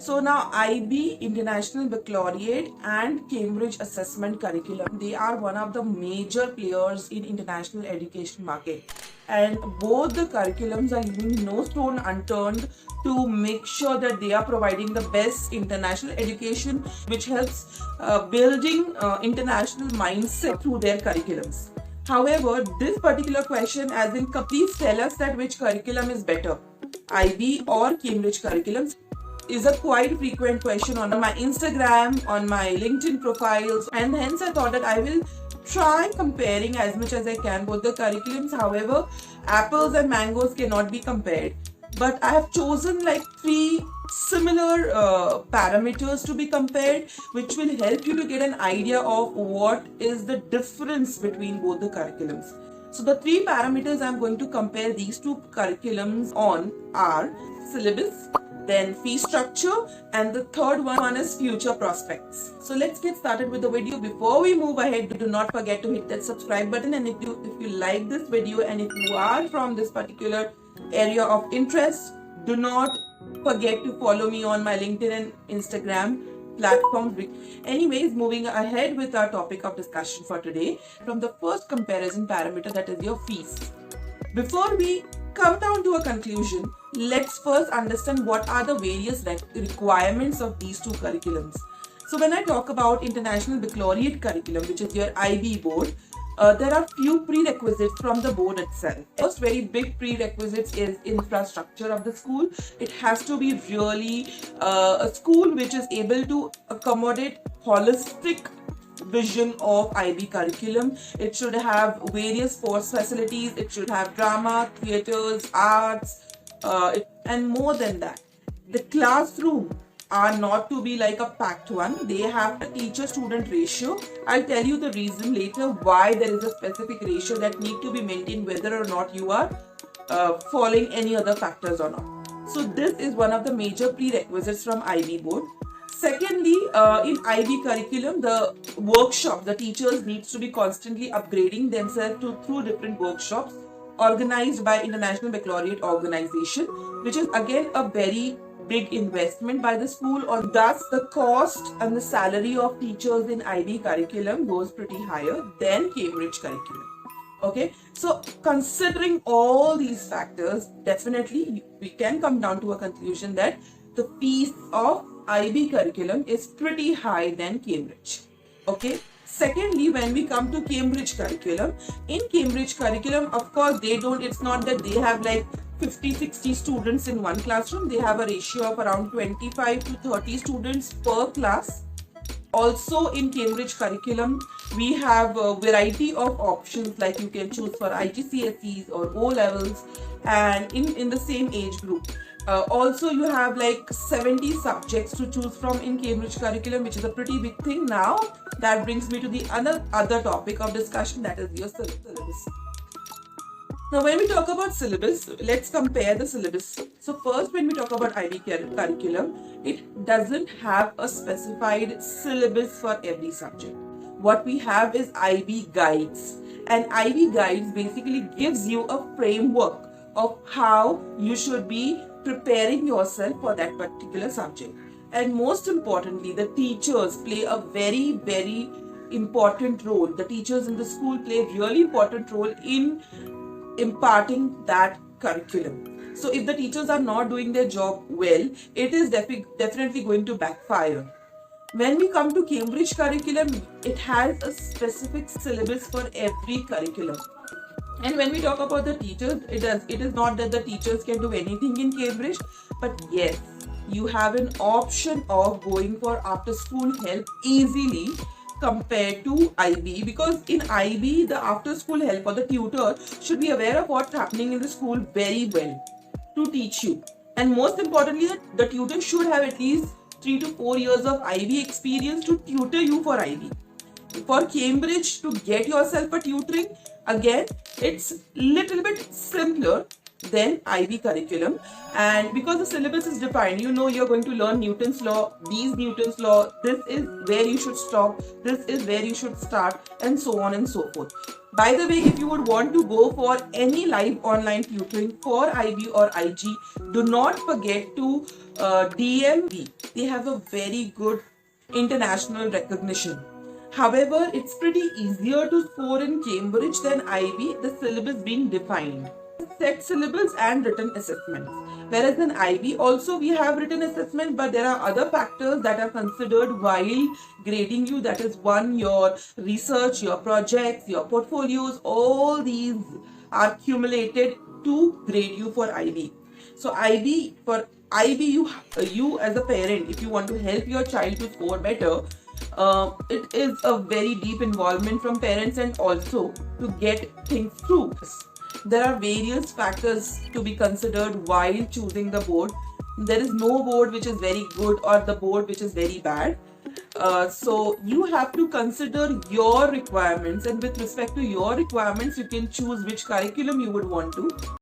So now IB, International Baccalaureate and Cambridge Assessment Curriculum, they are one of the major players in international education market. And both the curriculums are leaving no stone unturned to make sure that they are providing the best international education, which helps building international mindset through their curriculums. However, this particular question, as in, please tell us that which curriculum is better, IB or Cambridge curriculums, is a quite frequent question on my Instagram, on my LinkedIn profiles, and hence I thought that I will try comparing as much as I can both the curriculums. However, apples and mangoes cannot be compared, but I have chosen like 3 similar parameters to be compared, which will help you to get an idea of what is the difference between both the curriculums. So the 3 parameters I'm going to compare these 2 curriculums on are syllabus, then fee structure, and the third one is future prospects. So let's get started with the video. Before we move ahead, do not forget to hit that subscribe button, and if you like this video and if you are from this particular area of interest, do not forget to follow me on my LinkedIn and Instagram platforms. Anyways, moving ahead with our topic of discussion for today, from the first comparison parameter, that is your fees. Before we come down to a conclusion, let's first understand what are the various requirements of these 2 curriculums. So when I talk about International Baccalaureate curriculum, which is your IB board, there are few prerequisites from the board itself. First very big prerequisites is infrastructure of the school. It has to be really a school which is able to accommodate holistic vision of IB curriculum. It should have various sports facilities, it should have drama, theaters, arts, and more than that. The classroom are not to be like a packed one. They have a teacher-student ratio. I'll tell you the reason later why there is a specific ratio that need to be maintained whether or not you are following any other factors or not. So this is one of the major prerequisites from IB board. Secondly, in IB curriculum, the workshop, the teachers needs to be constantly upgrading themselves through different workshops organized by International Baccalaureate organization, which is again a very big investment by the school, or thus the cost and the salary of teachers in IB curriculum goes pretty higher than Cambridge curriculum. Okay, so considering all these factors, definitely we can come down to a conclusion that the fees of IB curriculum is pretty high than Cambridge. Okay. Secondly, when we come to Cambridge curriculum, in Cambridge curriculum, of course, it's not that they have like 50-60 students in one classroom. They have a ratio of around 25 to 30 students per class. Also in Cambridge curriculum, we have a variety of options, like you can choose for IGCSEs or O levels, and in the same age group. Also, you have like 70 subjects to choose from in Cambridge curriculum, which is a pretty big thing. Now that brings me to the other topic of discussion, that is your syllabus. Now when we talk about syllabus, let's compare the syllabus. So first, when we talk about IB curriculum, it doesn't have a specified syllabus for every subject. What we have is IB guides, and IB guides basically gives you a framework of how you should be preparing yourself for that particular subject. And most importantly, the teachers play a very, very important role. The teachers in the school play a really important role in imparting that curriculum. So if the teachers are not doing their job well, it is definitely going to backfire. When we come to Cambridge curriculum, it has a specific syllabus for every curriculum. And when we talk about the teachers, it is not that the teachers can do anything in Cambridge, but yes, you have an option of going for after school help easily compared to IB, because in IB, the after school help or the tutor should be aware of what's happening in the school very well to teach you. And most importantly, the tutor should have at least 3 to 4 years of IB experience to tutor you for IB. For Cambridge, to get yourself a tutoring, again, it's little bit simpler than IB curriculum, and because the syllabus is defined, you know you're going to learn Newton's law, these Newton's law, this is where you should stop, this is where you should start, and so on and so forth. By the way, if you would want to go for any live online tutoring for IB or IG, do not forget to DM me. They have a very good international recognition. However, it's pretty easier to score in Cambridge than IB, the syllabus being defined. Set syllabus and written assessments. Whereas in IB also we have written assessment, but there are other factors that are considered while grading you. That is one, your research, your projects, your portfolios, all these are accumulated to grade you for IB. So for IB, you as a parent, if you want to help your child to score better, it is a very deep involvement from parents and also to get things through. There are various factors to be considered while choosing the board. There is no board which is very good or the board which is very bad. So you have to consider your requirements, and with respect to your requirements, you can choose which curriculum you would want to